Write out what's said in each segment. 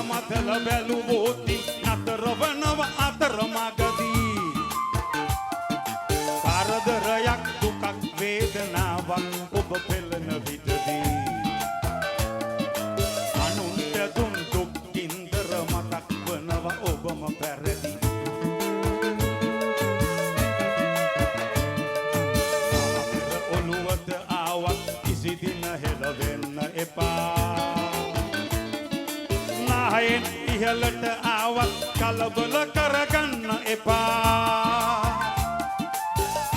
මතල බැලුවෝති නතරවනව අතරමගදී කරදරයක් දුකක් වේදනාවක් ඔබ පෙළන විටදී අනුන්ට දුන් දුක් කින්දර මතක් වනව ඔබම පැරදි ඔළුවට ආවත් කිසි දින හෙළවෙන්න එපා නායෙන් ඉහළට ආවත් කලබල කරගන්න එපා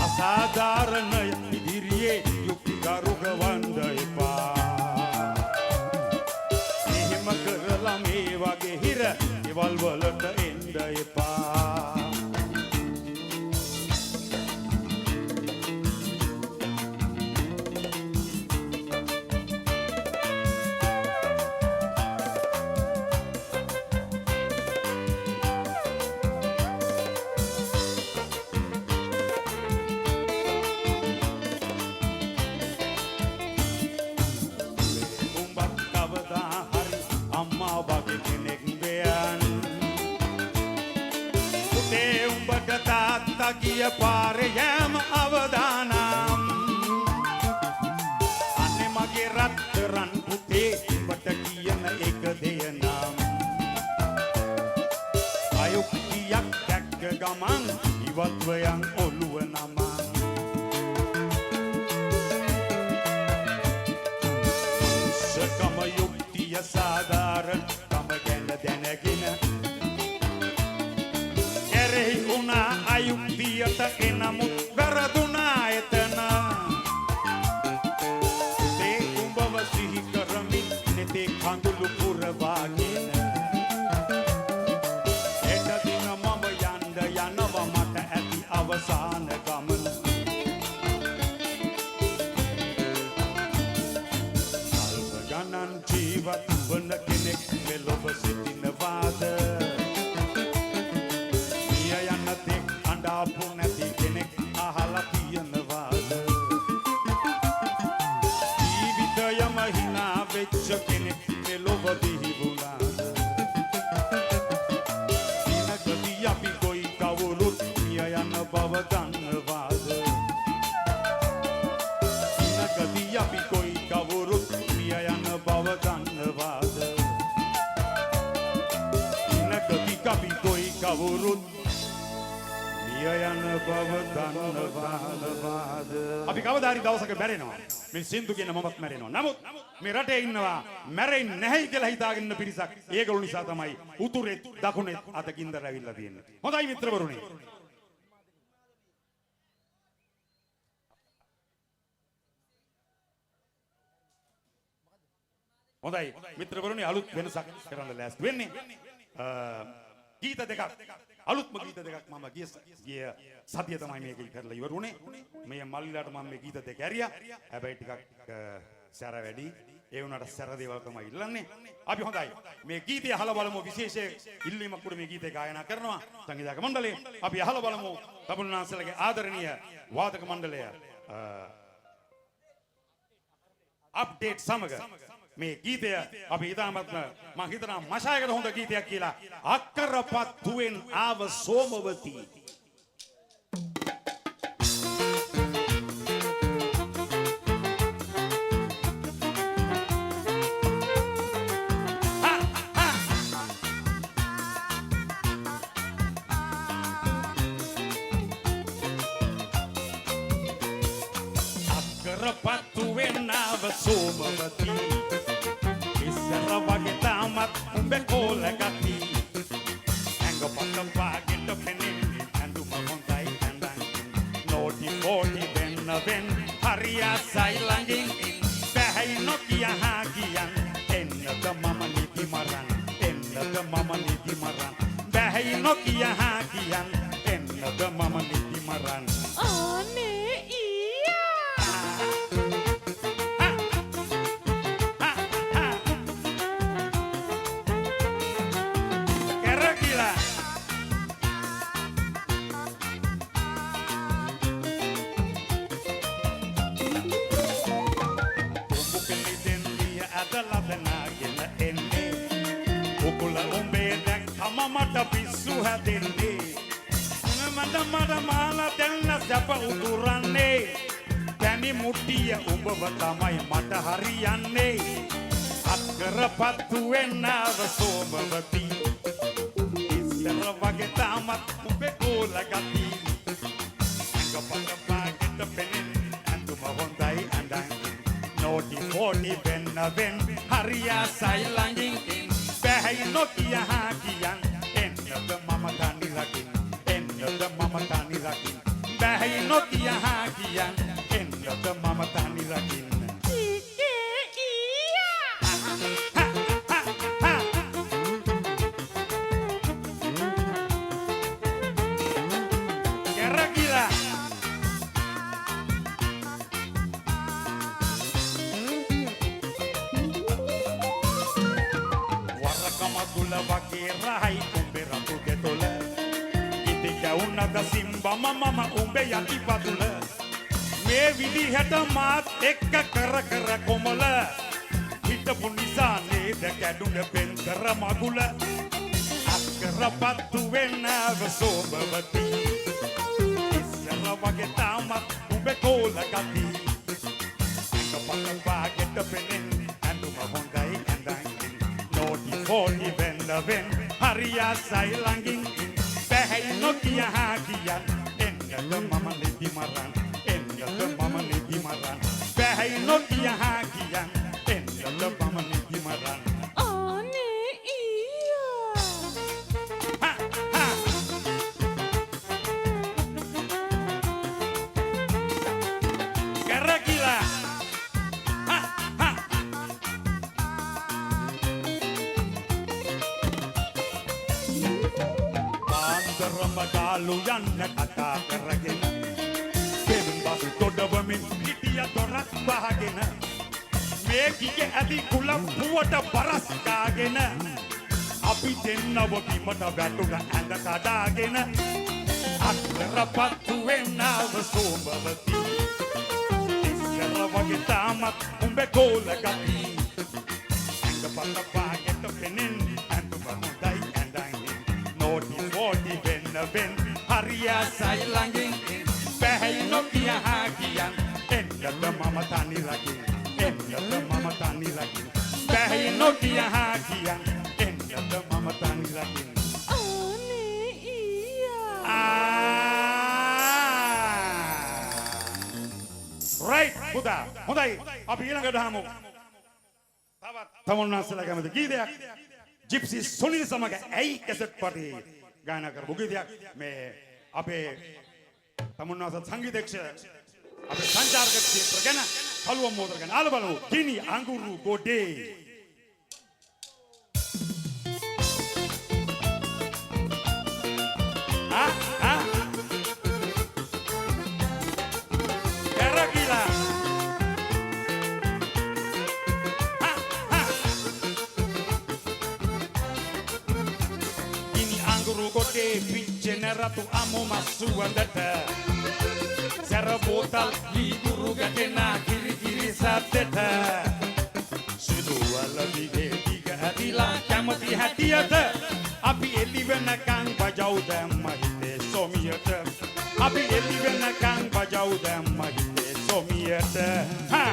අසාධාරණ ඉදිරියේ යුක්තිගරුක වන්ද එපා එහෙම කරලා මේ වගේ හිර ඉවල් වලට එන්න එපා ගිය පාරේ යෑම අවදානම් අනේ මගේ රත්තරන් පුතේ ඔබට කියන එක දෙයනම් අයුක්තියක් දැක්ක ගමන් ඉවත්ව යන් ඔළුව නමන් සකම යුක්තිය සාධාරණ තම ගැන දැනගෙන එරෙහි වුණා අයුක්තියට එනමුත් වැරදුනා එතන ඒ උඹව සිහි කරමින් නෙතේ කඳුළු පුරවාගෙන එක දින මම යන්න යනවා මට ඇති අවසාන ගමන අල්ප ගණන් ජීවත් වන කෙනෙක් මෙලොව සිටිනවාද අඬාපු නැති කෙනෙක් අහලා තියෙනවාද ජීවිතයම හිනා වෙච්ච කෙනෙක් මෙලොව දිහිබුණාද දිනකදී අපි කොයි කවුරුත් මිය යන බව දන්නවාද දිනකදී අපි කොයි කවුරුත් මිය යන බව දන්නවාද දිනකදී අපි කොයි කවුරුත් යන බව දන්නවාද අපි කවදා හරි දවසක මැරෙනවා මේ සින්දු කියන මමත් මැරෙනවා නමුත් මේ රටේ ඉන්නවා මැරෙන්නේ නැහැ කියලා හිතාගෙන ඉන්න පිරිසක් ඒගොල්ලෝ නිසා තමයි උතුරේ දකුණේ අත ගින්දර ඇවිල්ලා තියෙන්නේ හොඳයි මිත්‍රවරුනි හොඳයි මිත්‍රවරුනි අලුත් වෙනසක් කරන්න ලෑස්ති වෙන්නේ ගීත දෙකක් අලුත්ම ගීත දෙකක් මම ගිය සතිය තමයි මේක කරලා ඉවරුනේ මේ මල්ලිලාට මම මේ ගීත දෙක ඇරියා හැබැයි ටිකක් සැර වැඩි ඒ වුණාට සැර දේවල් තමයි ඉල්ලන්නේ අපි හොඳයි මේ ගීතය අහලා බලමු විශේෂ ඉල්ලීමක් උඩ මේ ගීතය ගායනා කරනවා සංගීතක මණ්ඩලය අපි අහලා බලමු තමුන්නාන්සලගේ ආදරණීය වාදක මණ්ඩලය අප්ඩේට් සමග මේ ගීතය අපි ඉතාමත්ම මම හිතනවා මශායකට හොඳ ගීතයක් කියලා අක්කරපත්තුවෙන් ආව සෝමවතී අක්කරපත්තුවෙන් ආව සෝමවතී වගේ තාමත් උඹ කෝල ගති ඇඟ පොට්ට පාගෙට පෙනෙන්නේ ඇඳුම හොඳයි ඇඳන් නෝටි පොටි වෙන්න හරියසයි ළඟින් බැහැයි නොකිය හා කියන් එන්නද මම නිදි මරන් එන්නද මම නිදි මරන් බැහැයි නොකිය හා කියන් එන්නද මම නිදි මරන් අනේ මගුල උඹේ දැක්කම මට පිස්සු හැදෙන්නේ මට මාලා දෙන්න සැප උදුරන්නේ පැණි මුට්ටිය උඹව තමයි මට හරියන්නේ අක්කරපත්තු වෙන්නව සෝමවති ඉස්සර වගේ තාමත් උඹේ කෝල ගති අංගපත පාගෙට පෙනෙන අඳුම හොඳයි අඳන් නෝටි පොඩි වෙන්න හරියා සයිලංගින් බැහැයි නොකිය හාකියන් එන්නද මම තනි රකින් එන්නද මම තනි රකින් බැහැයි නොකිය හාකියන් එන්නද මම තනි රකින් වගේ රහයි උඹේ රතුගේ තොල ඉතික උන්නද සිම්බා මම උඹේ යටි පතුල මේ විදිහට මාත් එක්ක කර කොමල හිටපු නිසා නේද කැඩුන පෙන්තර මගුල අක්කරපත්තු වෙන්නව සෝමවති ඉස්සර වගේ තාමත් උඹේ කෝල ගති අංගපත පාගෙට පෙනෙන අඳුම හොඳයි ඇඳන් Forty වෙන්න හරියා සයිලංගින් බැහැයි නොකිය හාකියන් එන්නද මම ලිපි මරන් එන්නද මම ලිපි මරන් බැහැයි නොකිය හාකියන් එන්නද මම ලිපි මරන් අනේ ඊයා කරකිලා Ramadan යන්න කතා කරගෙන දෙවන්පස් තොඩවමින් හිටිය දොරක් වහගෙන මේ කිගේ ඇති කුලප්පුවට බරස් කාගෙන අපි දෙන්නව බිමට වැටුන ඇඳ කඩාගෙන අක්කරපත්තු වෙන්නව සෝමවති ඉස්සර වගේ තාමත් උඹේ කෝල ගති ඇඟපත පාගෙට පෙනෙන ඇඳුම හොඳයි ඇඳන් නෝටි පොඩි වෙන්න හරියා සයිලංගින් බැහැයි නොකිය හාකියන් එන්නද මම තනි රකින් එන්නද මම තනි රකින් බැහැයි නොකිය හාකියන් එන්නද මම තනි රකින් අනේ ඊයා right පුතා හොඳයි අපි ඊළඟට හමු තවත් තමුන්නාසලා කැමති ගීතයක් ජිප්සි සොනිල් සමග ඇයි කැසට් පටි ගායනා කරපු ගීතයක් මේ අපේ තමුන්නාසත් සංගීතඥ අපේ සංචාරක ක්ෂේත්‍ර ගැන කළුව මෝදර ගැන ආල බලමු ගිනි අඟුරු ගොඩේ කරකිලා Kote pinchen ratu amo masuandata Sara botal li guru gatena kiri kiri sateta Sudu ala dige diga adila kamati hatiyata Api elivena kang bajau dem mahite somiyata Api elivena kang bajau dem mahite somiyata Ha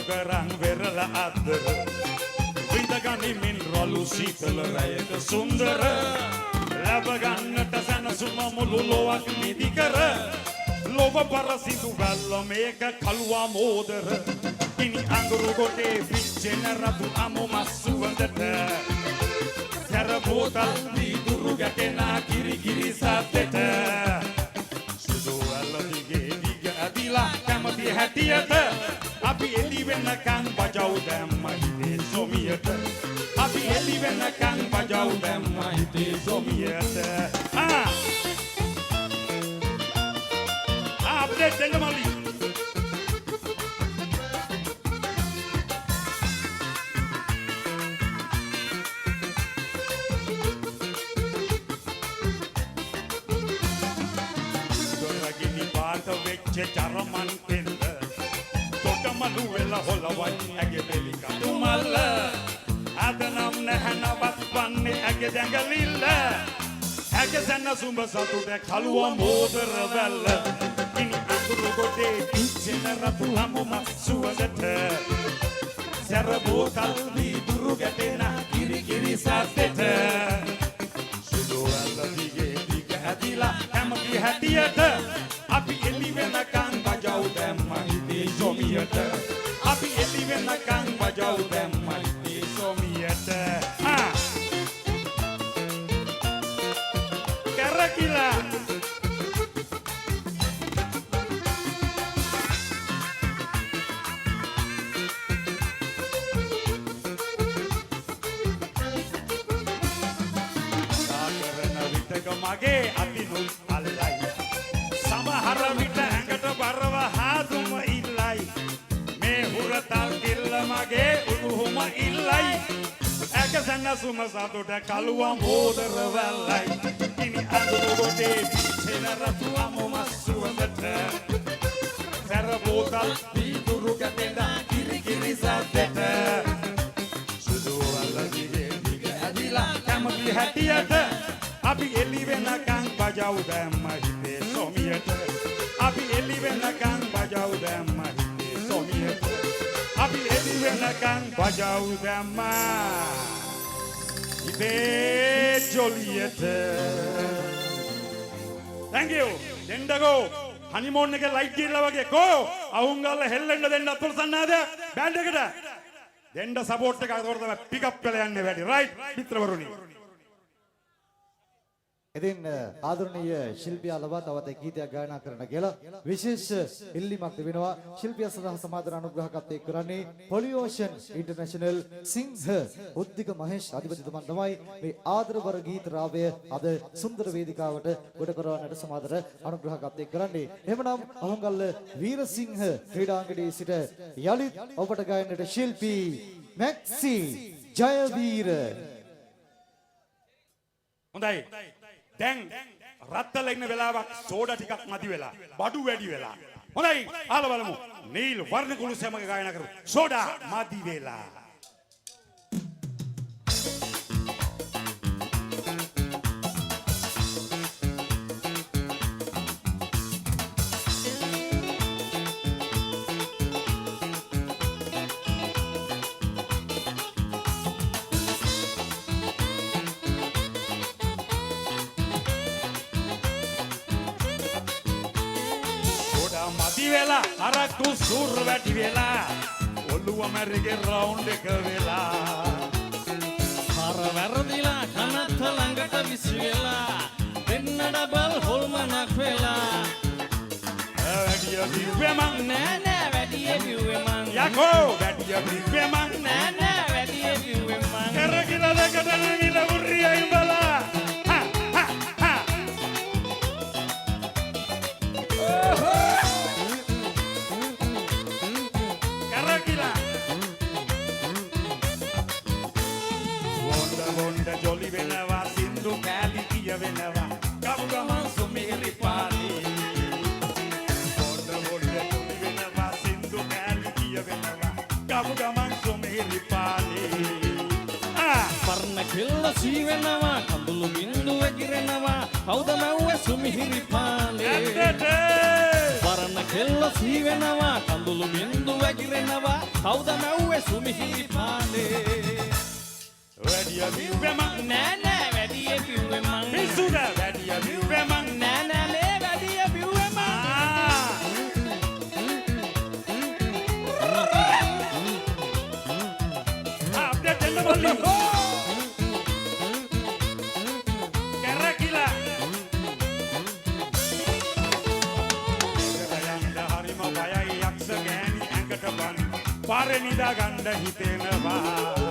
Kerang verla adder Vida ganimin rolu sීතල රයක සුන්දර ලැබ ගන්නට සනසුම මුළු ලොවක් නිදි කර ලොව පරසිදු වැල්ල මේක කළුවා මෝදර ඉනි අඟුරු කොටේ පිච්චෙන රතු අමු මස්සුවඳට සැර බෝතල් දීදුරු ගැටෙන කිරි කිරි සද්දෙට සුදු වැල්ල දිගේ දිග ඇදිලා කැමති හැටියට Abi elivena kang bajau dem mahite somiyata Abi elivena kang bajau dem mahite somiyata update dengamali පුංචි ජර්මන් පෙළ තොටමලු වෙලා හොලවයි ඇගේ බෙලි කටු මල්ල අදනම් නැහැ නවත් වන්නේ ඇගේ දැඟලිල්ල ඇගේ සැන්න සුඹ සතුට කළුව මෝදර වැල්ල ඉනි අතුරු ගොඩේ පිච්චෙන රතු හමුම සුවඳට සැර බෝතල් වීදුරු ගැටෙන කිරි කිරි සද්දෙට සුදු වැල්ල දිගේ දිග ඇදිලා හැමකි හැටියට අපි එලි වෙනකන් බජව් දැම්ම හිතේ සොමියට අපි එලි වෙනකන් බජව් දැම්ම හිතේ සොමියට කරකිලා සාකරන විටක මගේ අතිනුල් අල්ලයි සමහර විට ඇඟට බරව හාදුම ඉල්ලයි මේ හුරතල් කිල්ල මගේ උණුහුම ඉල්ලයි ඇක සන්නසුම සතුට කළුව මෝදර වැල්ලයි කිනි අඳුරු ගොඩේ පිච්චෙන රතු අමුම සුවඳට සැර බෝතල් වීදුරු ගැටෙන කිරි කිරි සද්දෙට සුදු වල්ල දිගේ දිග ඇදිලා කැමති හැටියට අපි එලි වෙනකන් බජව් දැම්ම හිතේ සොමියට අපි එලි වෙනකන් බජව් දැම්ම හිතේ සොමියට අපි එලි වෙනකන් බජව් දැම්ම හිතේ ජොලියට thank you දෙන්නකෝ හනිමූන් එකේ ලයිට් ගිහලා වගේ කෝ අහුන් ගාලා හෙල්ලෙන්න දෙන්න අපරසන්නාද බෑන්ඩ් එකට දෙන්න සපෝට් එක අතකොට තමයි පිකප් කරලා යන්නේ වැඩි රයිට් මිත්‍රවරුනි ඉතින් ආදරණීය ශිල්පියා ලවා තවත් ගීතයක් ගායනා කරන්න කියලා විශේෂ ඉල්ලීමක් තිබෙනවා ශිල්පියා සඳහා සමාදර අනුග්‍රහකත්වයේ කරන්නේ පොලියෝෂන් ඉන්ටර්නැෂනල් සිංහ උද්දික මහේෂ් අධිපතිතුමන් තමයි මේ ආදරවර ගීත රාවය අද සුන්දර වේදිකාවට ගොඩ කරවන්නට සමාදර අනුග්‍රහකත්වයේ කරන්නේ එහෙමනම් අහුන්ගල්ල වීරසිංහ ක්‍රීඩාංගණයේ සිට යලිත් ඔබට ගායනට ශිල්පී මැක්සි ජයවීර හොඳයි දැන් රත්තල ඉන්න වෙලාවක් සෝඩා ටිකක් මදි වෙලා බඩු වැඩි වෙලා හොඳයි අහලා බලමු නීල් වර්ණකුළු සමග ගායනා කරු සෝඩා මදි වෙලා අරක්කු සුර් වැටි වෙලා ඔළුව මැරිගේ රවුන්ඩ් එක වෙලා හර වැරදිලා කනත් ළඟට විසි වෙලා දෙන්න ඩබල් හොල්මනක් වෙලා වැඩිය බිව්වේ මං නෑ නෑ වැඩිය බිව්වේ මං යකෝ වැඩිය බිව්වේ මං නෑ නෑ වැඩිය බිව්වේ මං කරකිලා දෙකට නිල උරියයි බලා ජොලි වෙනවා සින්දු කැලි කිය වෙනවා කවුගමන් සුමිරි පාලි බොඩ බොඩ ජොලි වෙනවා සින්දු කැලි කිය වෙනවා කවුගමන් සුමිරි පාලි පරණ කෙල්ල සී වෙනවා කඳුළු බින්දු වැగిරෙනවා කවුද මැව්වේ සුමිහිරි පාලේ පරණ කෙල්ල සී වෙනවා කඳුළු බින්දු වැగిරෙනවා කවුද මැව්වේ සුමිහිරි පාලේ වැඩිය බිව්වේ මං නෑ නෑ වැඩිය බිව්වේ මං පිස්සුද වැඩිය බිව්වේ මං නෑ නෑ මේ වැඩිය බිව්වේ මං අප්ඩේට් දෙන්න බල්ලි කරකිලා යන්න හරිම බයයි යක්ෂ ගෑණි ඇඟට බන් පාරේ නිදා ගන්න හිතෙනවා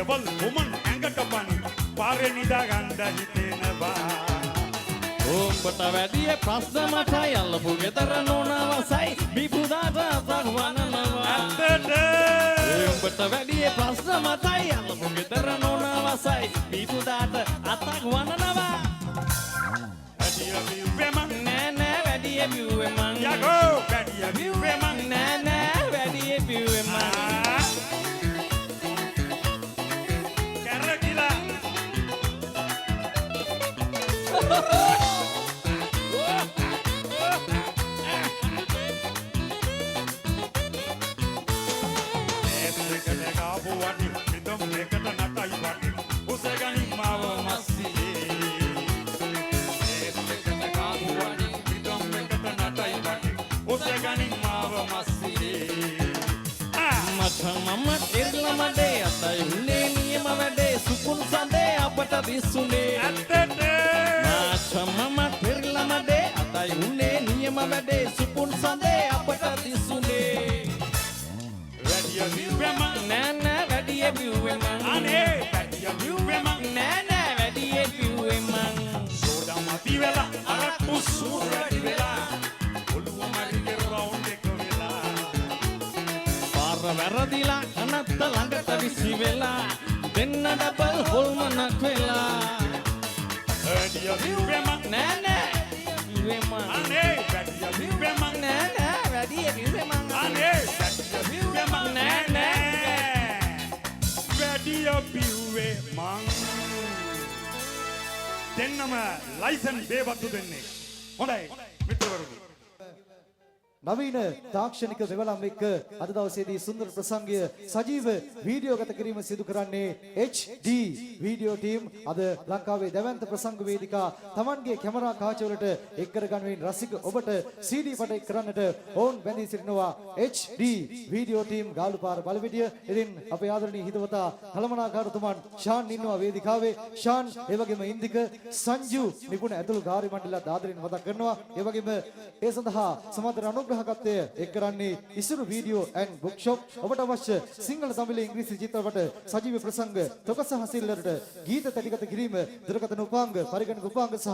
Double woman ඇඟට පනි පාරේ නිදා ගන්න හිතෙනවා උඹට වැඩිය ප්‍රශ්න මටයි අල්ලපු ගෙදර නෝනවසයි බිපුදාට අතක් වනනවා උඹට වැඩිය ප්‍රශ්න මටයි අල්ලපු ගෙදර නෝනවසයි බිපුදාට අතක් වනනවා වැඩිය බිව්වේ මං නෑ නෑ වැඩිය බිව්වේ මං යකෝ වැඩිය බිව්වේ මං නෑ නෑ වැඩිය බිව්වේ මං කැරකිලා මම ඉර්ලමඩේ අතයි උනේ නියම වැඩේ සුකුන් සඳේ අපට දිස්සුනේ ඇත්තට මම ඉර්ලමඩේ අතයි උනේ නියම වැඩේ සුකුන් සඳේ අපට දිස්සුනේ වැඩිය බිව්වේ මං නෑ නෑ වැඩිය බිව්වේ මං අනේ වැඩිය බිව්වේ මං නෑ නෑ වැඩිය බිව්වේ මං සෝඩා මදි වෙලා අරක්කු සූර් වැඩි වෙලා ඔළුව මරිගේ රවුන්ඩ් එක වෙලා පාර වැරදිලා අනත්ත ළඟට විසි වෙලා දෙන්න ඩබල් හොල්මනක් වෙලා වැඩිය බිව්වේ මං නෑ නෑ බිව්වේ මං අනේ වැඩිය බිව්වේ මං නෑ නෑ වැඩිය බිව්වේ මං අනේ වැඩිය බිව්වේ මං නෑ නෑ වැඩිය බිව්වේ මං දෙන්නම ලයිසන් බේබත්තු දෙන්නේ හොඳයි මිත්‍රවරුනි නවීන තාක්ෂණික මෙවලම් එක්ක අද දවසේදී සුන්දර ප්‍රසංගය සජීව වීඩියෝගත කිරීම සිදු කරන්නේ HD වීඩියෝ ටීම් අද ලංකාවේ දැවැන්ත ප්‍රසංග වේදිකා Tamanගේ කැමරා කාචවලට එක් කර ගන්වමින් රසික ඔබට CD පට එක් කරන්නට ඔවුන් බැඳී සිටිනවා HD වීඩියෝ ටීම් ගාලුපාර බලවිදිය. ඉතින් අපේ ආදරණීය හිතවතා කළමනාකාරතුමන් ෂාන් ඉන්නවා වේදිකාවේ. ෂාන් ඒ වගේම ඉන්දික සංජු නිපුණ ඇතුළු කාර්ය මණ්ඩලයත් ආදරෙන් මතක් කරනවා. ඒ වගේම ඒ සඳහා සමන්තර අනුග්‍රහකත්වය එක් කරන්නේ ඉසුරු වීඩියෝ ඇන්ඩ් බුක් ෂොප්. ඔබට අවශ්‍ය සිංහල තමිල ඉංග්‍රීසි චිත්‍රපට සජීව ප්‍රසංග තොක සහ සිල්ලරට ගීත තැටිගත කිරීම දුරකථන උපාංග පරිගණක උපාංග සහ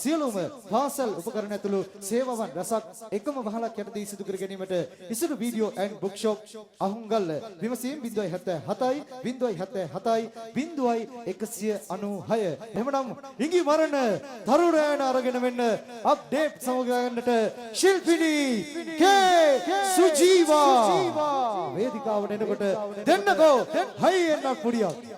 සියලුම පාසල් උපකරණ ඇතුළු සේවාවන් රසක් එකම වහලක් යටතේ සිදු කර ගැනීමට ඉසුරු video and book shop Ahungalla විමසීම් 077 077 0196. එහෙමනම් ඉඟි මරණ තරුණයන් අරගෙන වෙන්න අප්ඩේට් සමග ගන්නට ශිල්පිනී කේ සුජීවා වේදිකාවට එනකොට දෙන්නකෝ හයි එන්නක් පුඩියක්.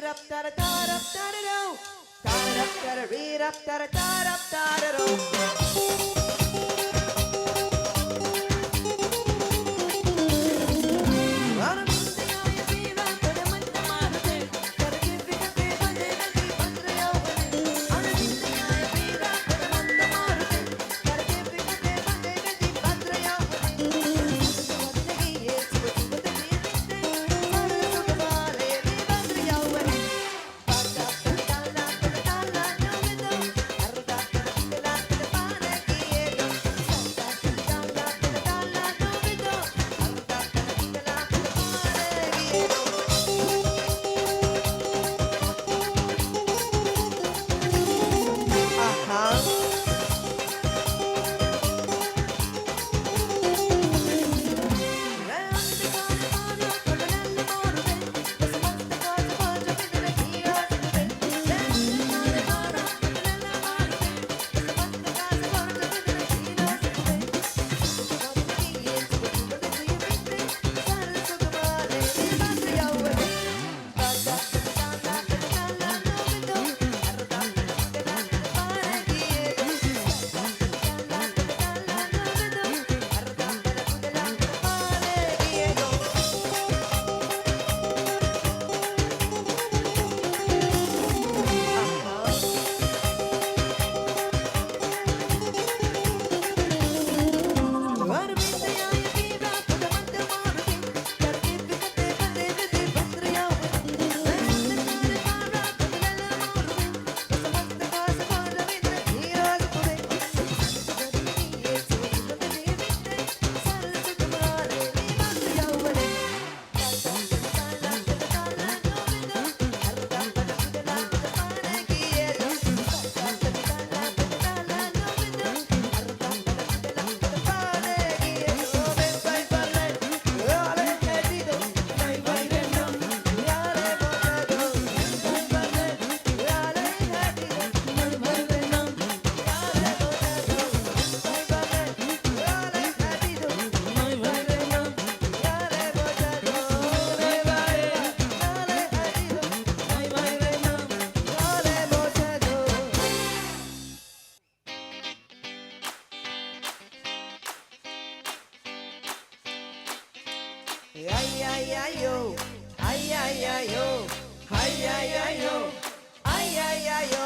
up, da da da da da da do. Da da da da read up, da da da da da da do. Ay ay ay yo, ay ay ay yo, ay ay ay yo, ay ay ay yo.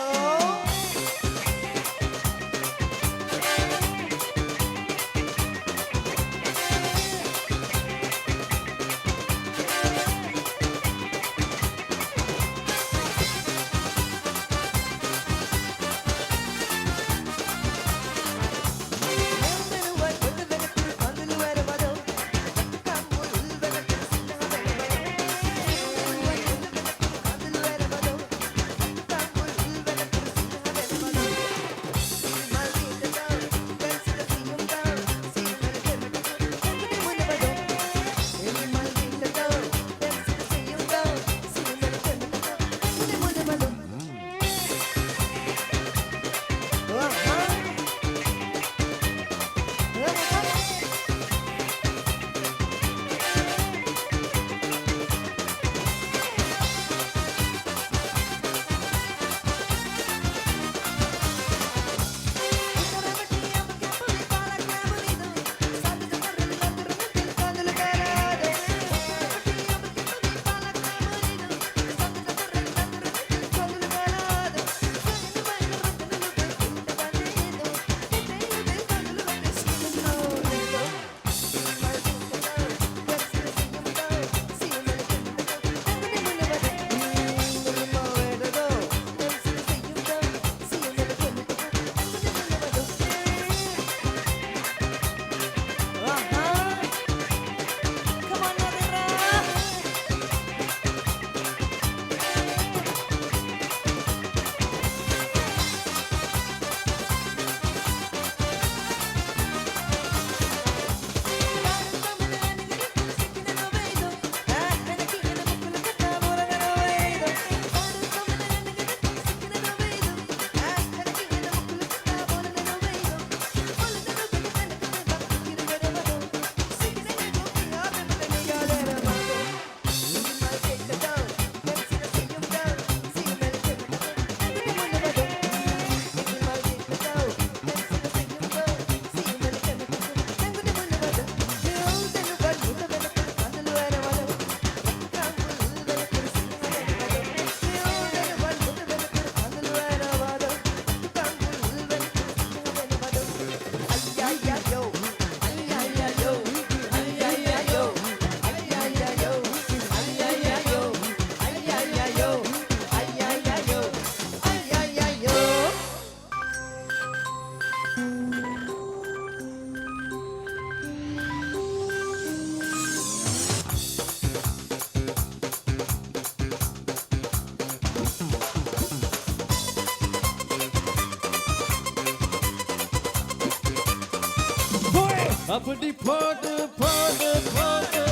அப்படி போடு போடு போடு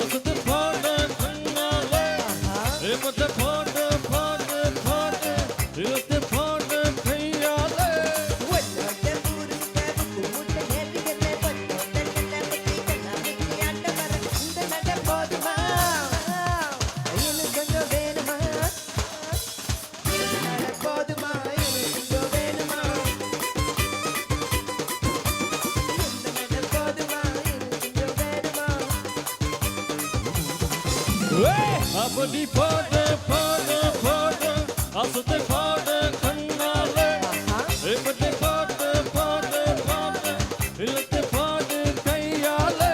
அசத்து போடு கண்ணாலே இப்படி போடு போடு போடு இழுத்து போடு கையாலே ஒன்னோட ஊருக்கு குமுட்ட நேர்த்திக்கே பொன்னோட கண்ணாமூச்சி கண்ணாமூச்சி ஆட்ட வர இந்த நட போதுமா இன்னும் கொஞ்சம் வேணுமா இந்த நட போதுமா இன்னும் கொஞ்சம் வேணுமா இந்த நட போதுமா இன்னும் கொஞ்சம் வேணுமா அப்படி போடு போடு போடு அசத்து போடு கண்ணாலே இப்படி போடு போடு போடு இழுத்து போடு கையாலே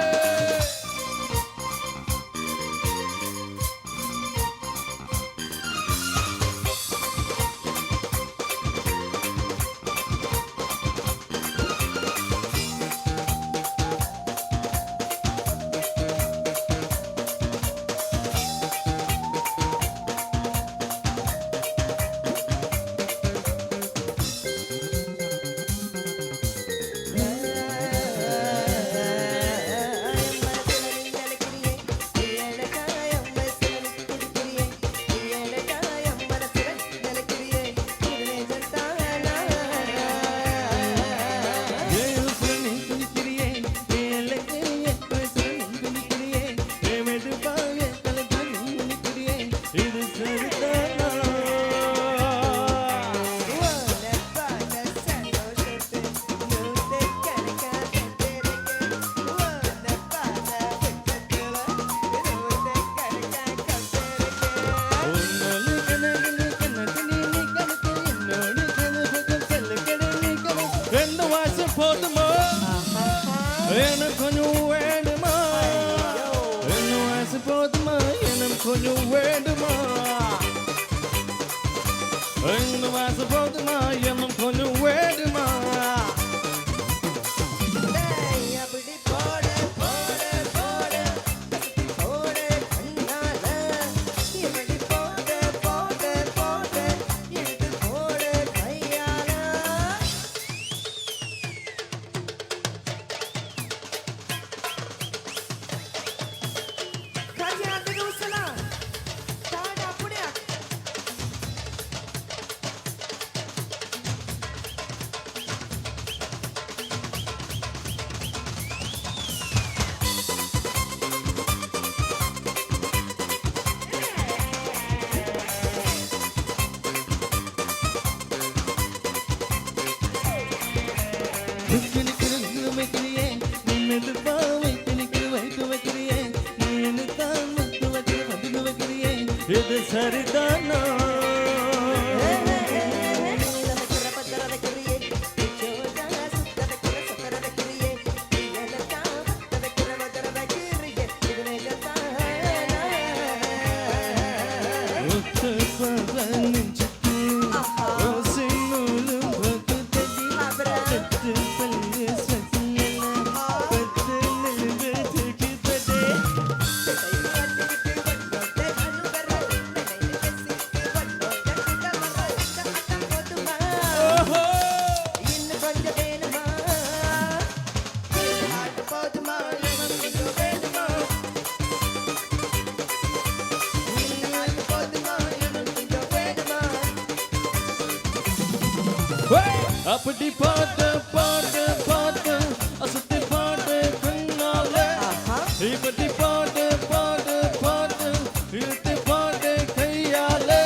ரெண்டு வாசம் போதுமா எனக்கு கொஞ்சம் வேண்டுமா ரெண்டு வாசம் போதுமா எனக்கு கொஞ்சம் வேண்டுமா ரெண்டு வாசம் போதுமா எனக்கு கொஞ்சம் வேண்டுமா அப்படி போடு போடு போடு போடு கண்ணால இப்படி போடு போடு போடு இழுத்து போடு கையால கையால ஊசலாம் தாடா அப்படியே இது சரிதானா அப்படி பாட்டு பாட்டு பாட்டு அசத்தி பாட்டு கண்ணாலே இப்படி பாட்டு பாட்டு பாட்டு இழுத்து பாட்டு கையாலே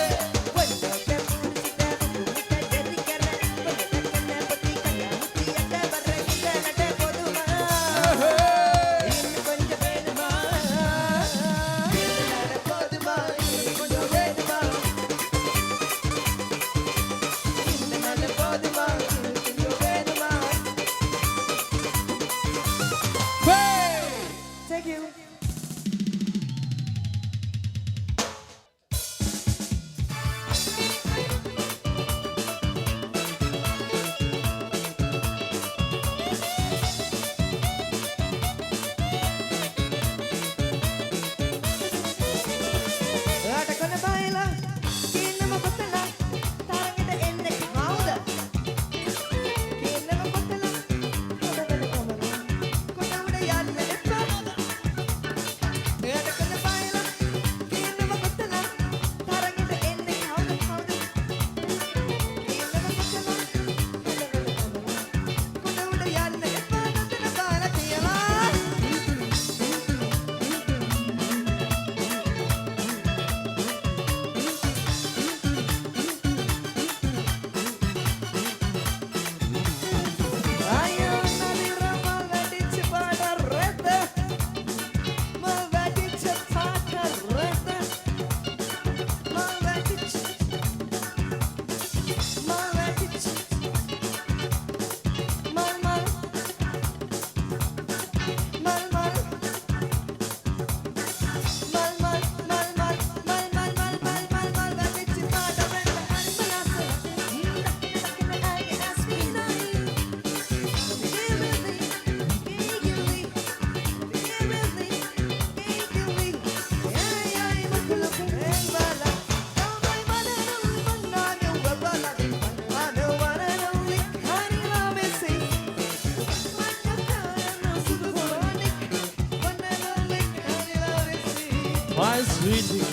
My sweetie,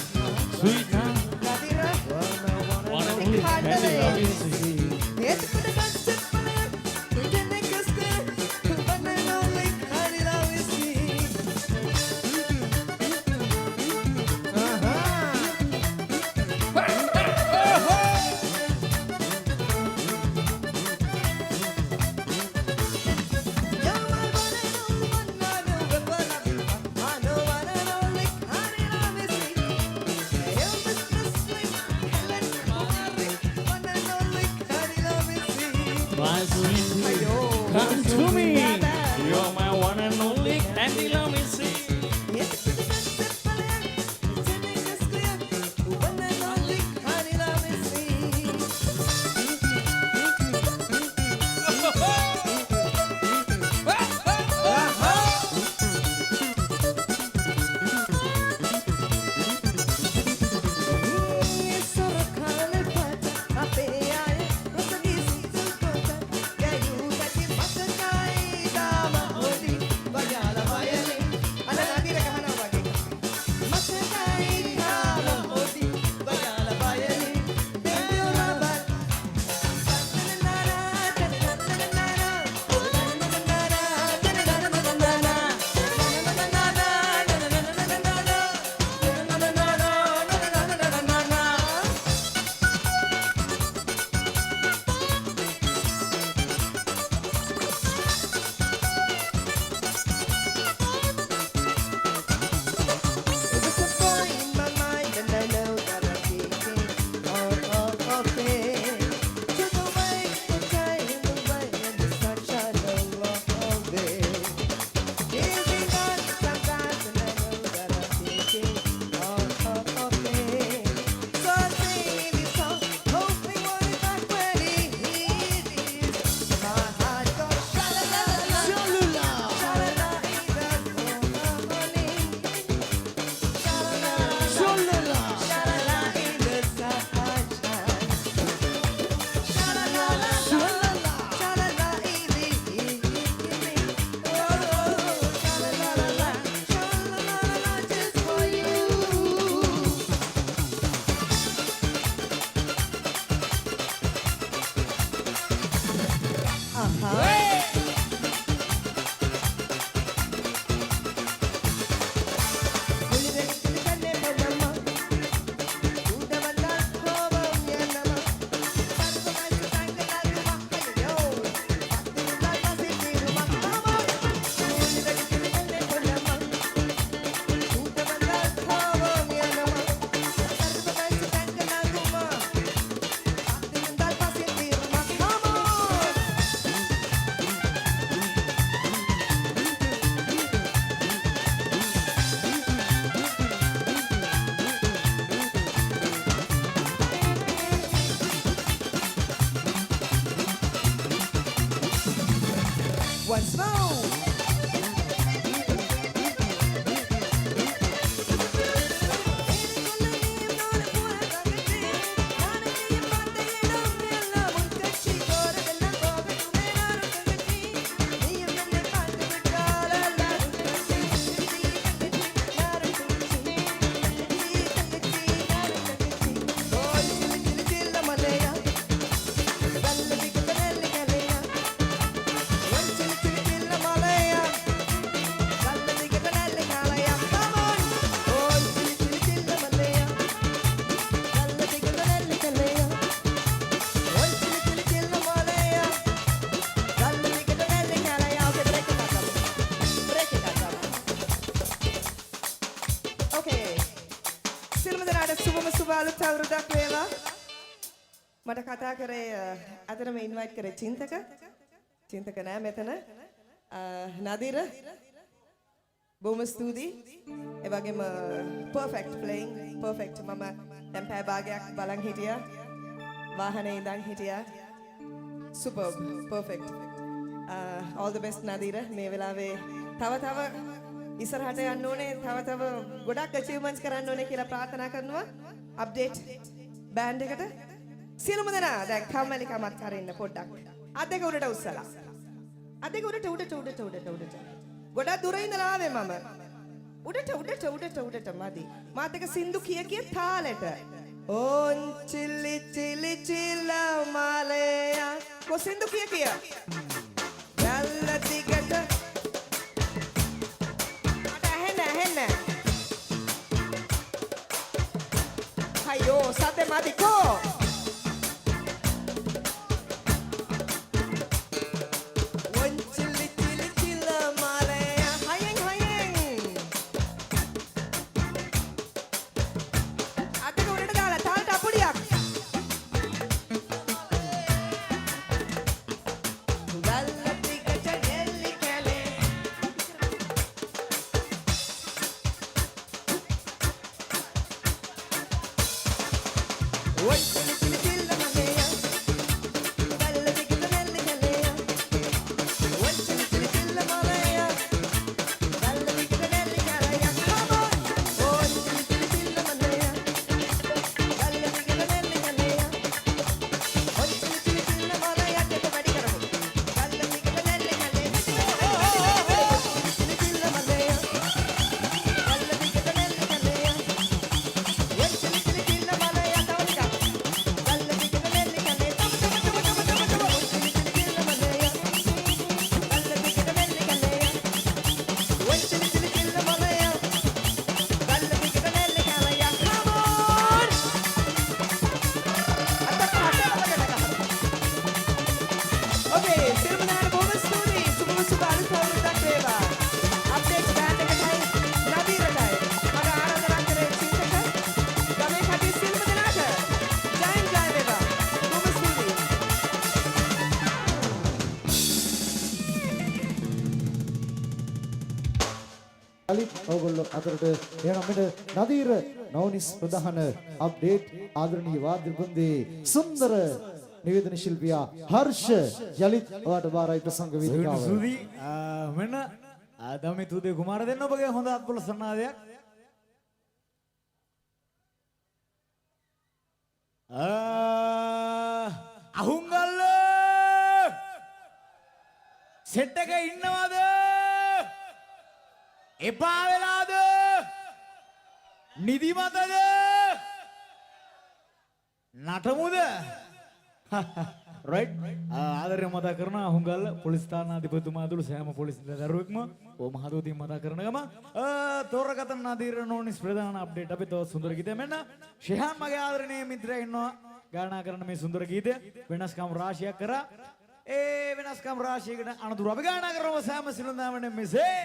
sweetheart, Nadira, one and only candy love is sweet. it's for the sunset fire. The neck is good, but I know like candy love is sweet. You're my one and only one, I know what I do. I know one and only candy love is sweet. You're Mr. Sweet, Helen Harry, one and only candy love is sweet. My sweetie, Ayo. come to me. You're my one and only candy love is sweet. It's for the sunset fire. The neck is clear, one and only candy love is sweet. Once more. අලුත් අවුරුද්දක් වේවා. මට කතා කරේ අතරම invite කරේ චින්තක නෑ මෙතන. නදීර බොහොම ස්තුතියි. ඒ වගේම perfect playing perfect මම දැන් පැය භාගයක් බලන් හිටියා. වාහනේ ඉඳන් හිටියා. superb perfect. all the best නදීර. මේ වෙලාවේ තව ඉස්සරහට යන්න ඕනේ. තව ගොඩක් achievements කරන්න ඕනේ කියලා ප්‍රාර්ථනා කරනවා. අප්ඩේට් බෑන්ඩ් එකට සියලුම දෙනා දැන් කම්මැලිකමත් හරින්න පොඩ්ඩක් අත් දෙක උඩට උස්සලා අත් දෙක උඩට ගොඩක් දුර ඉඳලා ආවේ මම උඩට මදි. මාත් එක සින්දු කිය තාලෙට. ඕන් චිලි චිලි චිල්ල මාලයා. කො සින්දු කිය. වැල්ල දිගට. මට ඇහෙන්න. අයියෝ සතේ මදි කෝ. ඔයගොල්ලෝ අතරට එන අපිට නදීර නවනිස් ප්‍රධාන අප්ඩේට් ආදරණීය වාද්‍ය වෘන්දේ සුන්දර නිවේදන ශිල්පියා හර්ෂ යලිත් ඔයාට බාරයි ප්‍රසංග වේදිකාව. සුදි මෙන්න දමි තුදේ කුමාර දෙන්න ඔබගේ හොඳ අත්පොළ සන්නාදයක්. අහුංගල්ල සෙට් එකේ ඉන්නවද? එපා වෙලාද? නිදිමතද? නටමුද? රයිට් ආදරය මතක් කරන අහුංගල්ල පොලිස් ස්ථානාධිපතිතුමා ඇතුළු සෑම පොලිස් නිලධාරියෙක්ම ඕම හදවතින් මතක් කරන ගම තෝරගත නදීර නෝනිස් ප්‍රධාන අප්ඩේට් අපි තව සුන්දර ගීතය මෙන්න ශිහාන් මගේ ආදරණීය මිත්‍රයා ඉන්නවා ගායනා කරන මේ සුන්දර ගීතය වෙනස්කම් රාශියක් කරා ඒ වෙනස්කම් රාශියකට අනතුරු අපි ගායනා කරනවා සෑම සිළුඳාමනේ මෙසේ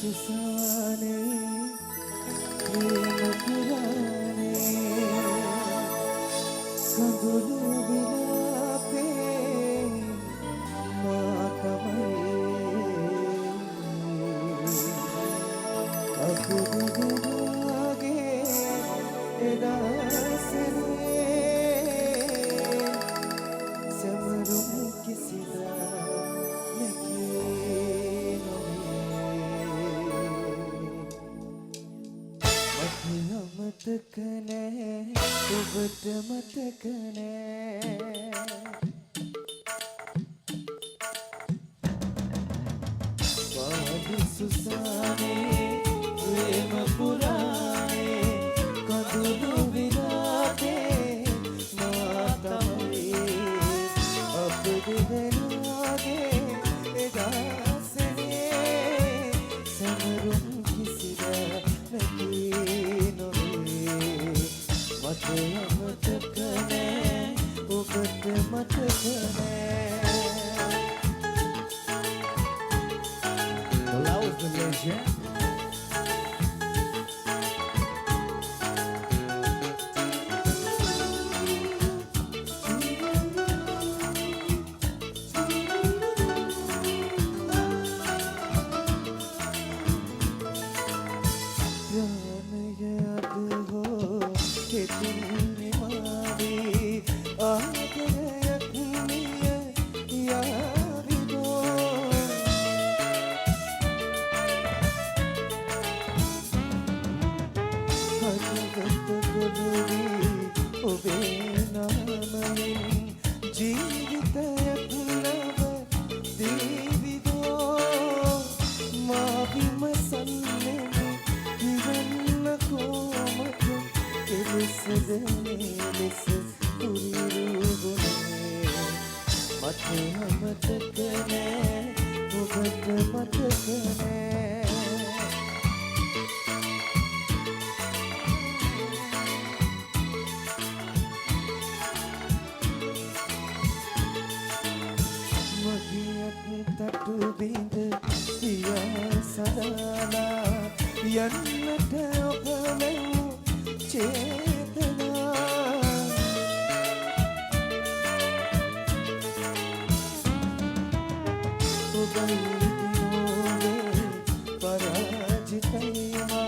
सुसाने प्रेम पुराने कंदुलु विलापे मातमये अकुदुगे एदासने समरुम किसिदा මතක නෑ ඔබට මතක නෑ පාදි සුසානේ ප්‍රේම පුරානේ කඳුළු විරාපේ මා තමයි අප දෙදෙනාගේ එදා සෙනේ සමරුම් කිසිදා නැති මතක නෑ ඔබට මතක නෑ Allows the legend දෙන්නේ මාවේ ආදරයක් නිය යාවිදෝ හදවත ගොඩවී ඔබේ නාමයෙන් ජීවිතයක් නව දේවිදෝ මා විමසන්නේ ඉවන්න කොමද එලෙසද ලෙස උරිරුගුණේ මට මතක නෑ ඔබට මතක නෑ තටු බිඳ පියා සදාලා යන්නට ඔබ මෙන් චේතනා ඔබයි දිනෝවේ පරාජිතයිවා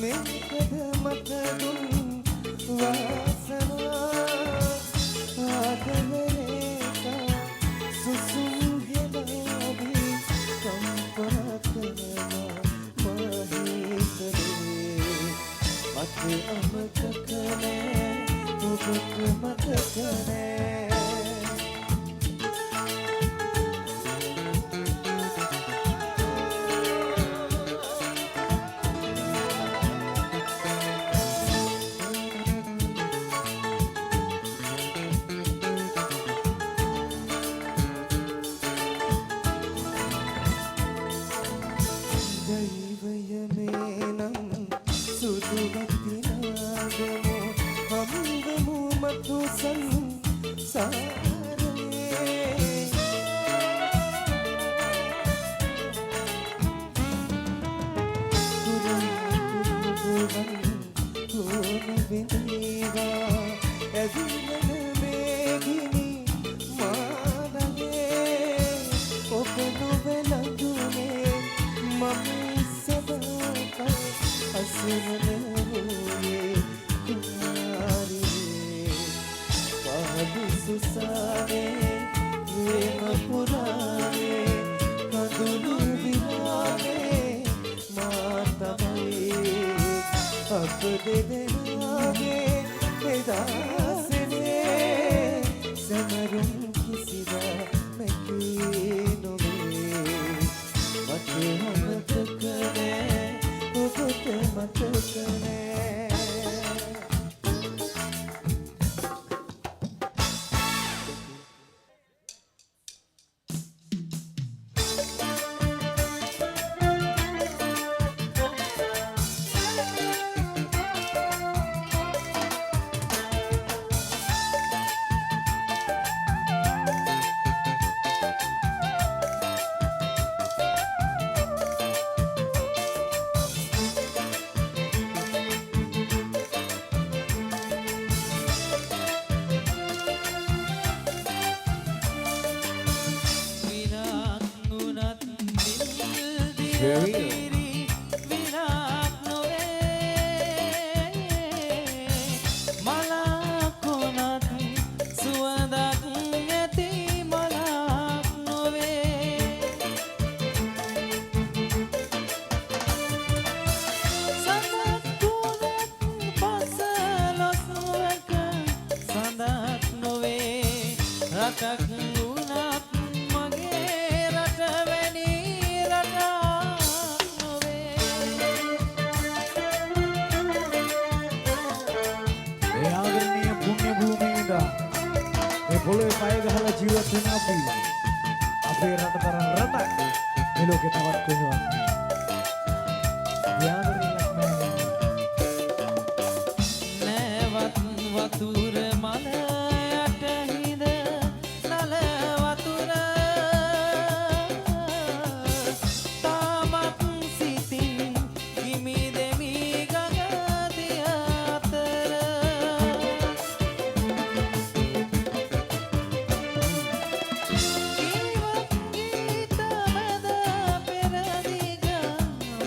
මේකද මට දුන් වාසනා ආදරේකා සුසුම් අමතක නෑ ඔබට මතක නෑ පොළොවේ පය ගහලා ජීවත් වෙන අපි අපේ රට තරම් රටක් මේ ලෝකේ තවත් කොහෙවත් යාදරයක් නැවත් වතුර මල යට හිඳ නල වතුර තාමත් සිතින් කිමි දෙමි ගඟ දිය අතර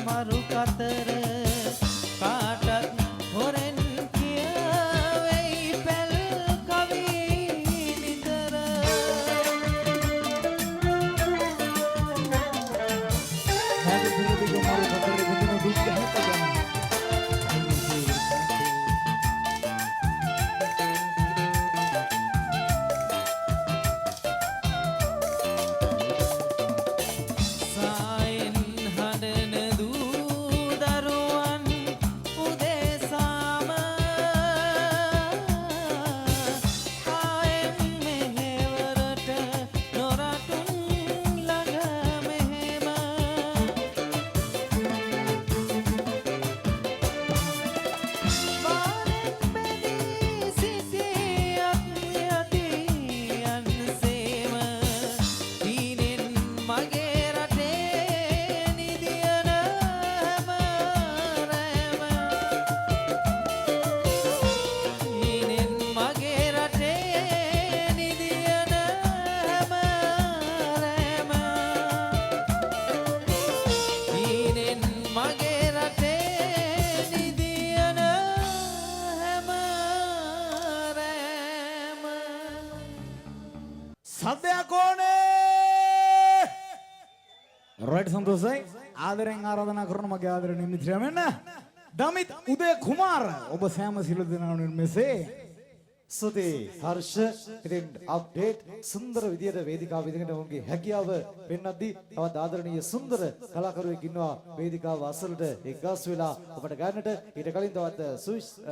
මරු කතර කාටත් හොරෙන් කිය සද්දයක් ඕනේ. රයිට් සන්තෝෂයි. ආදරෙන් ආරාධනා කරන මගේ ආදරණීය මිත්‍රයා මෙන්න දමිත් උදය කුමාර ඔබ සෑම සිළු දෙනාට මෙසේ සුදී හර්ෂ ඉතින් අප්ඩේට් සුන්දර විදියට වේදිකාව විදිහට ඔවුන්ගේ හැකියාව පෙන්වද්දී තවත් ආදරණීය සුන්දර කලාකරුවෙක් ඉන්නවා වේදිකාව අසලට එක්ගස් වෙලා ඔබට ගන්නට ඊට කලින් තවත්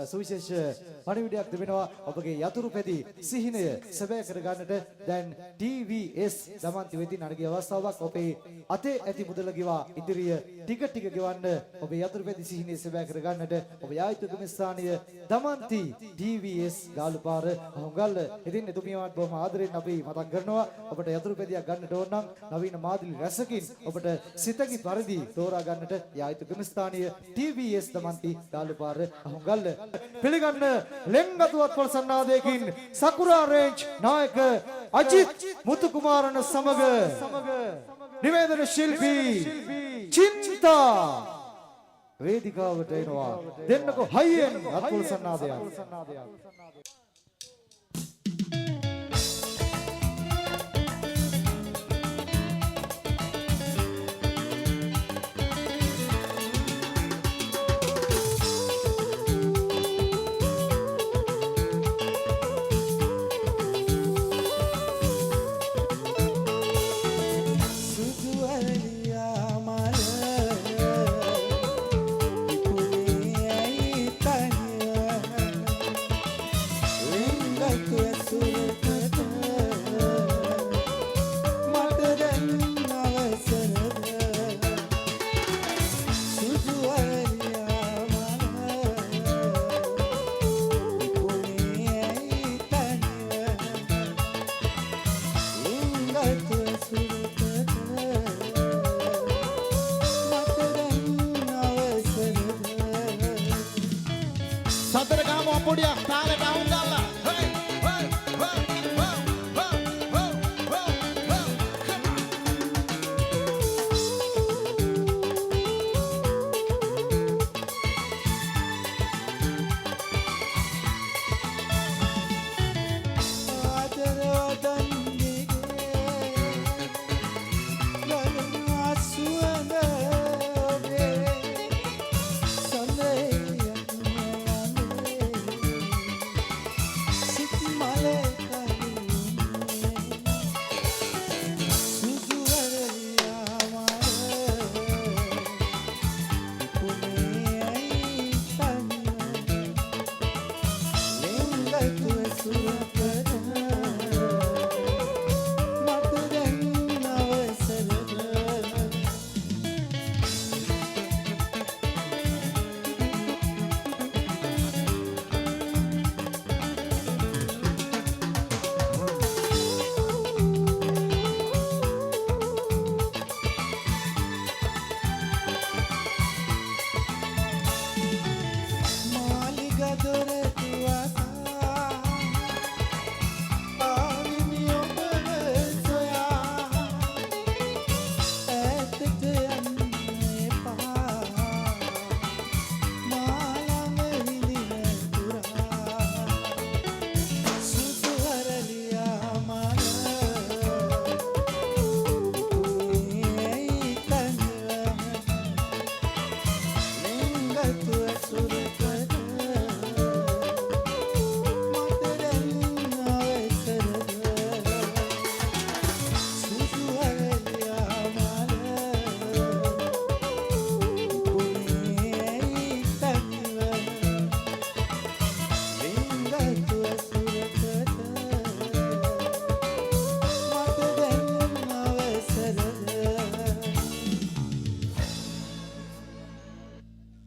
සුවිශේෂ පණිවිඩයක් තිබෙනවා ඔබගේ යතුරු පැදි සිහිනය සැබෑ කර ගන්නට දැන් TVS දමන්ති වෙතින් අරගිය අවස්ථාවක් ඔබේ අතේ ඇති මුදල ගෙවා ඉදිරිය ටික ගෙවන්න ඔබේ යතුරු පැදි සිහිනය සැබෑ කර ගන්නට ඔබ යායුතු ගම ස්ථානීය දමන්ති TVS ගාලු පාර අහුගල්ල ඉතින් එතුමියවත් බොහොම ආදරෙන් අපි මතක් කරනවා ඔබට යතුරු පැදියක් ගන්නට ඕන නම් නවීන මාදිලි රැසකින් ඔබට සිතකි පරිදි තෝරා ගන්නට යායුතු ගමස්ථානීය TVS දමන්ති ගාලු පාර අහුගල්ල පිළිගන්න ලෙන්ගතුවත් පොල්සන්නාදයකින් සකුරා රේන්ජ් නායක අජිත් මුතුකුමාරන සමග නිවේදන ශිල්පී චින්තා වේදිකාවට එනවා දෙන්නකෝ හයියෙන් අත්පොල් සන්නාදයක්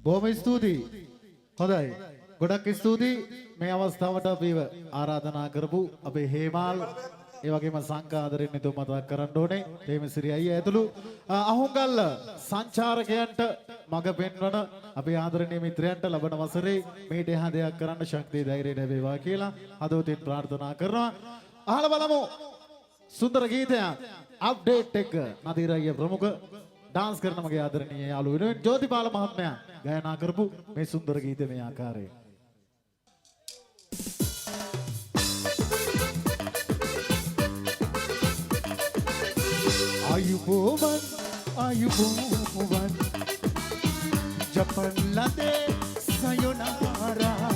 බොහොම ස්තුතියි. හොඳයි. ගොඩක් ස්තුතියි මේ අවස්ථාවට අපිව ආරාධනා කරපු අපේ හේමාල් ඒ වගේම සංකාදරෙන් නිතු මතක් කරන්න ඕනේ. තේමසිරි අයියා ඇතුළු අහුංගල්ල සංචාරකයන්ට මඟ පෙන්වන අපේ ආදරණීය මිත්‍රයන්ට ලබන වසරේ මේට එහා දෙයක් කරන්න ශක්තිය ධෛර්යය ලැබේවා කියලා හදවතින් ප්‍රාර්ථනා කරනවා. අහලා බලමු සුන්දර ගීතයක් අප්ඩේට් එක නදීර අයියා ප්‍රමුඛ ඩාන්ස් කරන මගේ ආදරණීය යාළුවෝ වෙනුවෙන් ජෝතිපාල මහත්මයා ගායනා කරපු මේ සුන්දර ගීතය මේ ආකාරයෙන් ආයුබෝවන් ආයුබෝවන් ජපන් ලදේ සයොනාරා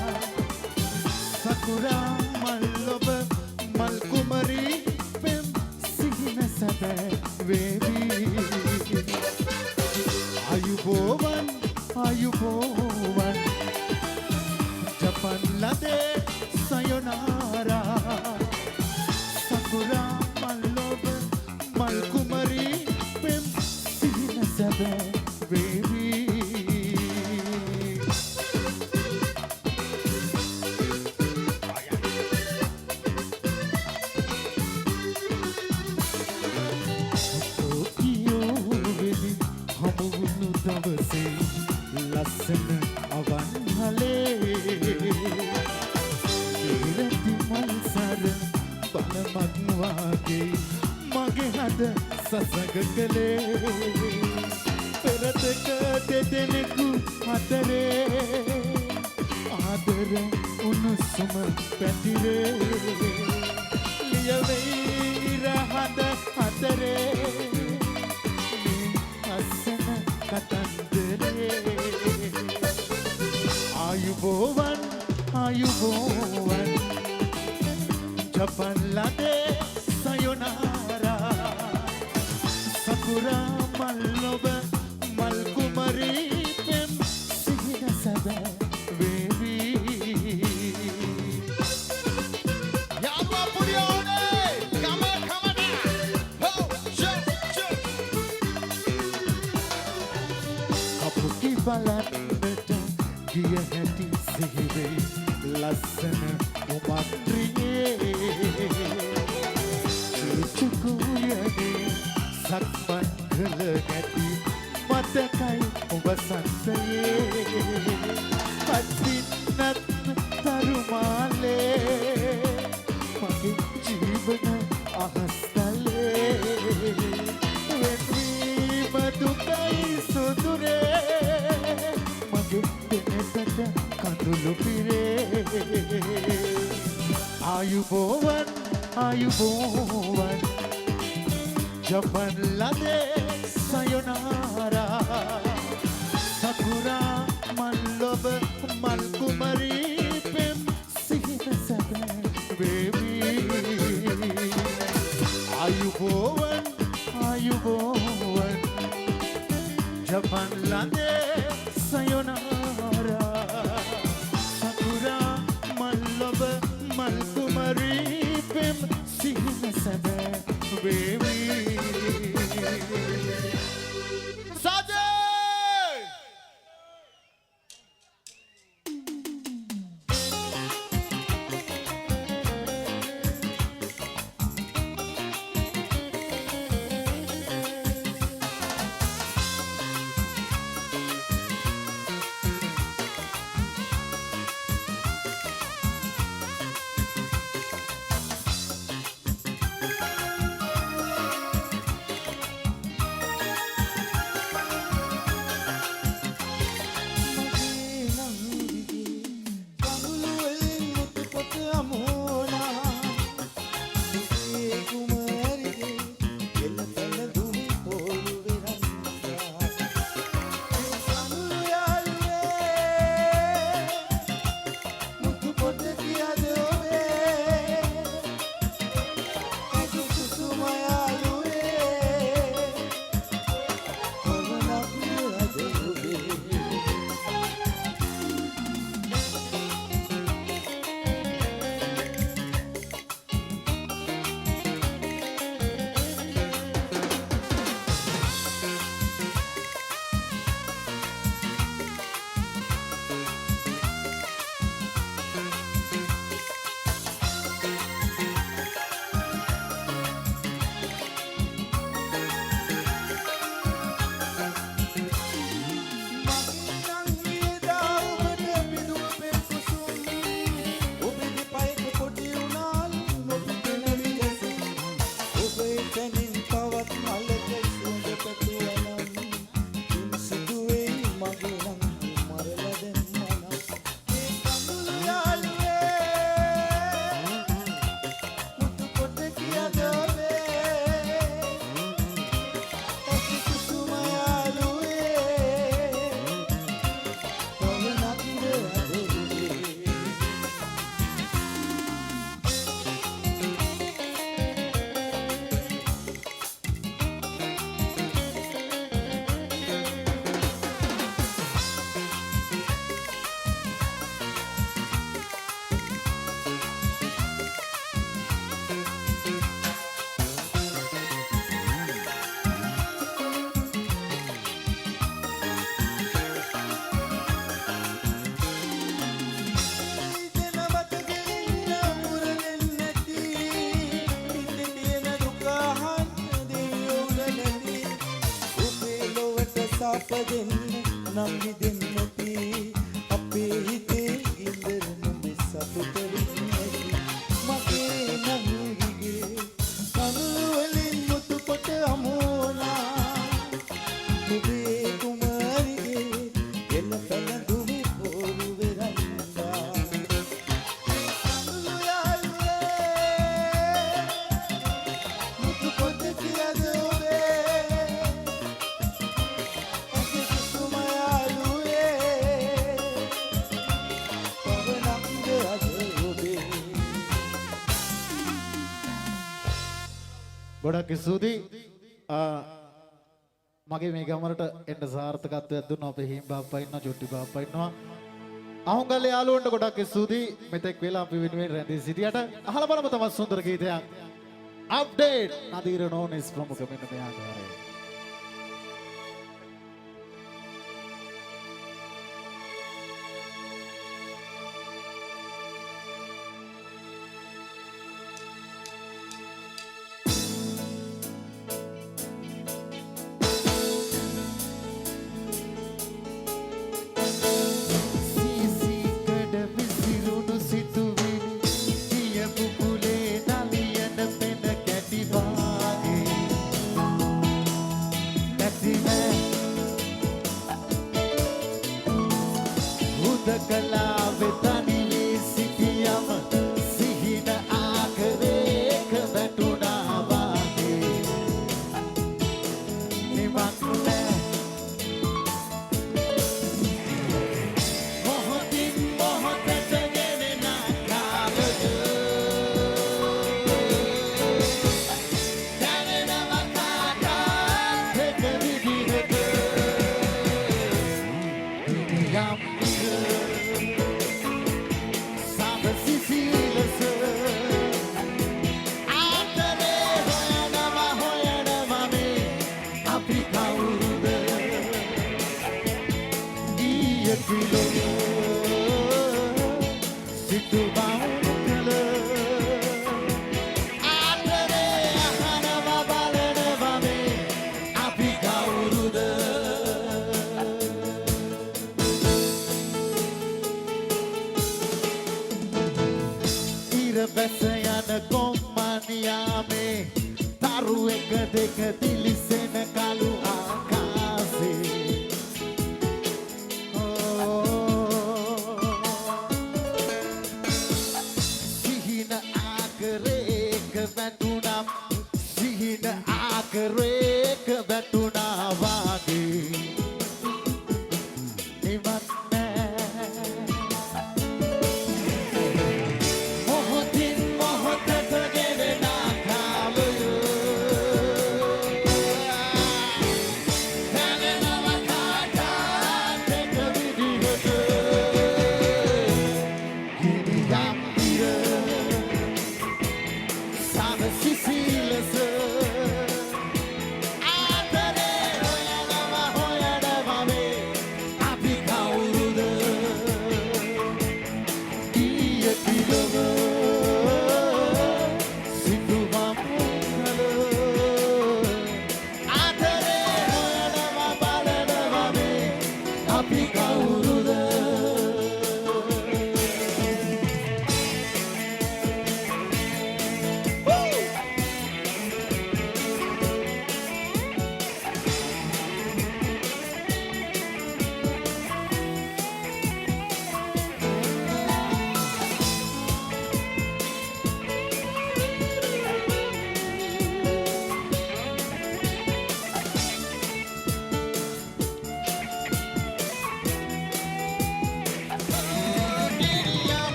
සකුරා මල්ලොබ මල් කුමරී පෙම් සිහින සැබෑ වේවි ආයුබෝවන් ආයුබෝවන් ජපන් ලදේ සයොනාරා සකුරා මල්ලොබ මල් කුමරී පෙම් සිහින සැබෑ වේවි දවසේ ලස්සන අවන්හලේ ඉරති මල්සර බලමක් වාගේ මගේ හද සසඟ කළේ පෙරතක දෙදෙනෙකු අතරේ ආදර උණුසුම පැතිරේ ලියවෙයි ඉරහද අතරේ කතන්දරේ ආයුබෝවන් ආයුබෝවන් ජපන් ලදේ සයොනාරා සකුරා මල්ලොබ මල් කුමරී පෙම් සිහින සැබෑ වේවි යාළුවා පුරියෝනේ ගම කමඩා හෝ අපුකි බලන්නට ගිය හැටි සිහිවේ ලස්සන උමත්‍රියේ චුකුයනේ සක්මන් කළ හැටි මතකයි ඔබ සන්තයේ පත්තින්නත් තරුමාලේ මගේ ජීවන අහස්තලේ වෙනීම දුකයි සුදුරේ මගේ දෙනකට කඳුළු පිරේ ආයුබෝවන් ආයුබෝවන් ජපන් ලදේ සයොනාරා සකුරා මල්ලොබ මල් කුමරී පෙම් සිහින සැබෑ වේවි ආයුබෝවන් ආයුබෝවන් ජපන් ලදේ සයොනාරා සකුරා මල්ලොබ මල් කුමරී පෙම් සිහින සැබෑ වේවි සජේ උපදින්න නම් විදෙන්නති අපේ හිතේ ගින්දර නුඹේ සතුට වෙන්නති මගේ නංගිගේ කඳුළු වලින් මුතු කොට අමෝලා නුඹේ කුමාරිගේ එළ පැලඳුමේ පොරු වෙරන්දා කඳුළු යාළුවේ මුතු කොට කියද ඔබේ අපේ කුසුම යාළුවේ පවනක්ද අද ඔබේ ගොඩක් ස්තුතියි. මගේ මේ ගමනට එන්න සාර්ථකත්වයක් දුන්න අපේ හිම් බාප්පා ඉන්නවා, චොට්ටි බාප්පා ඉන්නවා. අහුන්ගල්ලේ යාළුවන්ට ගොඩක් ස්තුතියි. මෙතෙක් වෙලා අපි වෙනුවෙන් රැඳී සිටියට අහලා බලමු තවත් සුන්දර ගීතයක්. අප්ඩේට් නදීර නෝනිස් ප්‍රමුඛ මෙන්න මේ ආකාරයෙන්. සීසීකඩ විසිරුණු සිතුවිලි කියපු කුලේ නලියන පෙන කැටි වාගේ නැතිව හුදකලාවේ තනිවී සිටියම සිහින ආකරේක වැටුණා වාගේ නිවන් නෑ මොහොතින් මොහොතට ගෙවෙන කාලය දැනෙනවා කාටත් එක විදිහට යම් සාද සිසිලස ආතරේ හොයනවා මේ අපි කවුරුද ඊයේ පිළොව සිතුවම් කළ ආතරේ අහනවා බලනවා මේ අපි කවුරුද ඉර බැස යන කොම්මනියාමේ තරු එක දෙක දිලිසෙන කළු ආකාසේ සිහින ආකරේක වැටුණම් සිහින ආකරේක වැටුණා වාගේ නිවන් නෑ මොහොතින් මොහොතට ගෙවෙන කාලය දැනෙනවා කාටත් එක විදිහට ගිනියම් ඉර සාද සිසිලස ආතරේ හොයනවා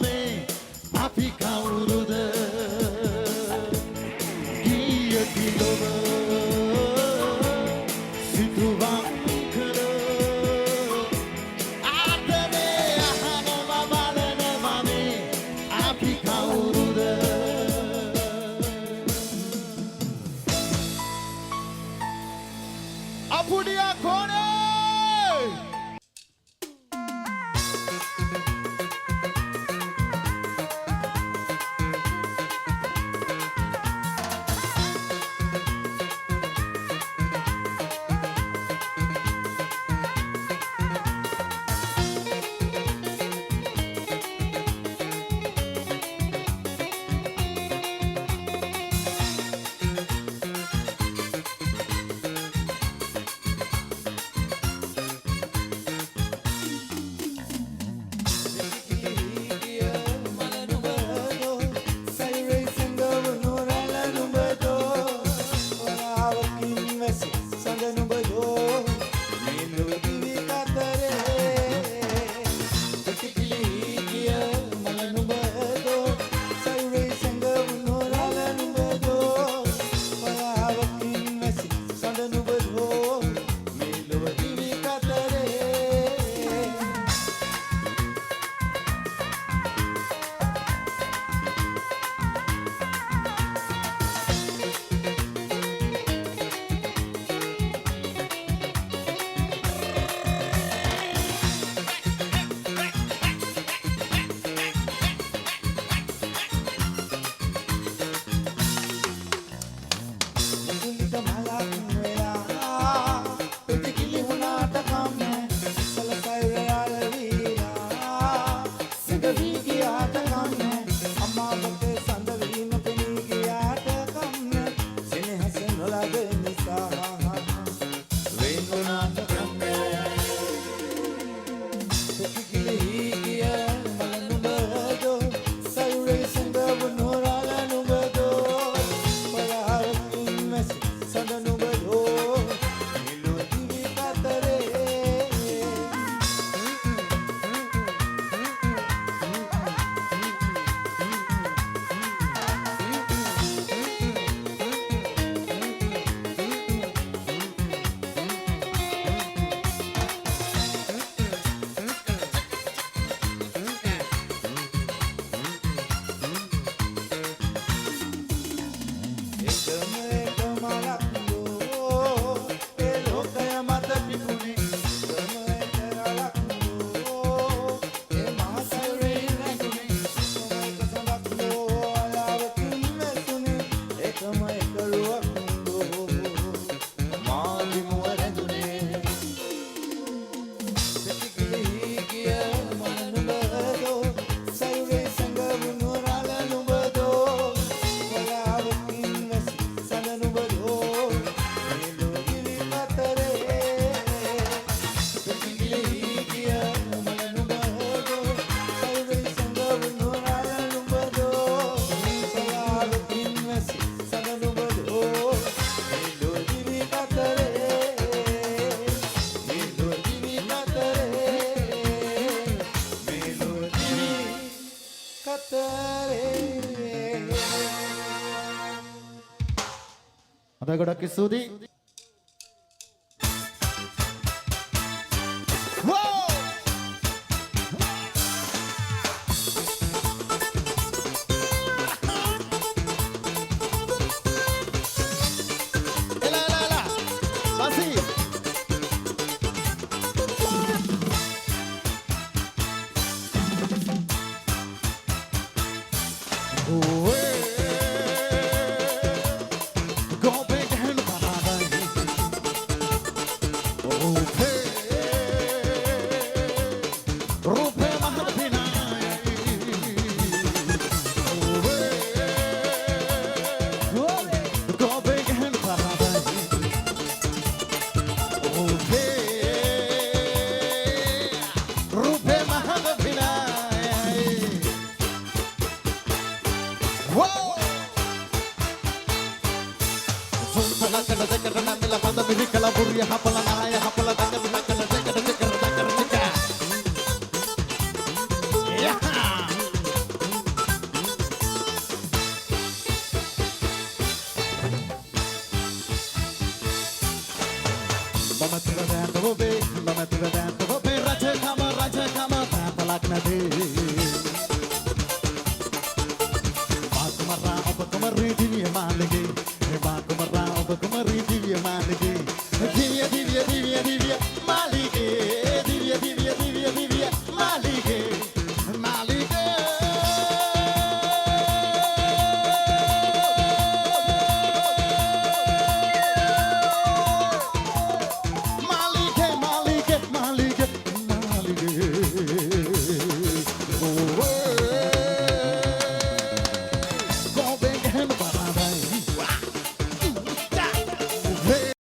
මේ අපි කවුරුද ඊයේ පිළොව සිතුවම් කළ ආතරේ හොයනවා බලනවා මේ අපි කවුරුද හොඳයි ගොඩක් ස්තුතියි. Mara, apa kemarin ini malam